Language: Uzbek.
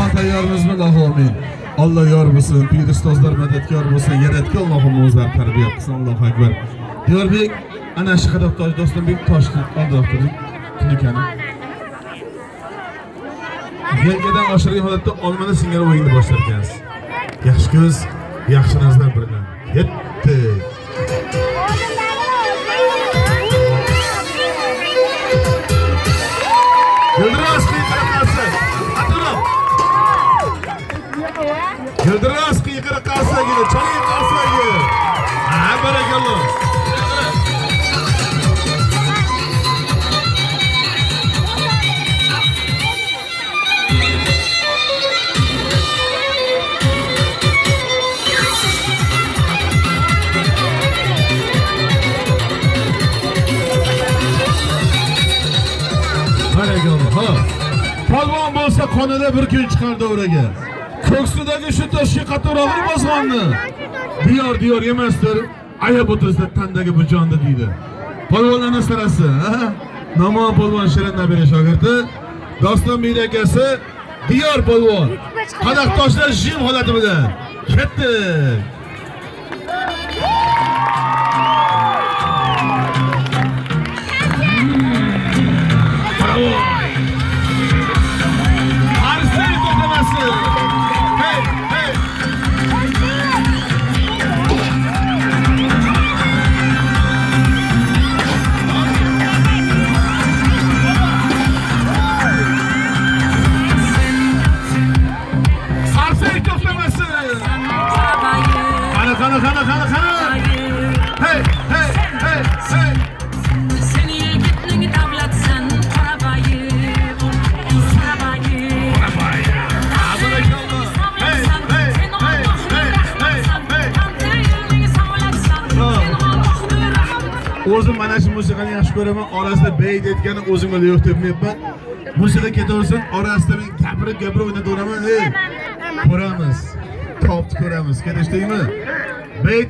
Tamam tayyormizmi? Amin. Allah yor bo'lsin, pir ustozlar madadkor bo'lsin, yaratgan Allohim o'zlar tarbiya qilsin. Allohu akbar. Diyorbek ana shu qadaqdosh do'stim Toshkent qoldirdi. Tunikani. Yelkadan oshirgan holatda olmani singari o'yinni boshlar ekansiz. Yaxshi ko'z, yaxshi nazar bilan. Ketdi. Yildiroz qiyqirqasi. Atrof. Yildiroz qiyqirqasi, choling qasagi. Ha, barakalloh. Polvon bo'lsa qonida bir kun chiqar davraga. Ko'ksidagi shu toshga qatorog'ini bosg'onni. Diyor emasdir. Ayab o'tirsa tandagi bu jonni deydi. Polvonlarning sarasi, ha? Nomon polvon Shirin nabira shogirdi, Doston akasi Diyor polvon. Qadaqdoshlar jim holati bilan ketdi. O'zim mana shu musiqani yaxshi ko'raman. Orasida beyt aytgani o'zimga yo'q debmayapman. Musiqa ketaversin, orasida men gapirib o'ynataveraman. Ko'ramiz. Topni ko'ramiz. Kelishdingmi? Beyt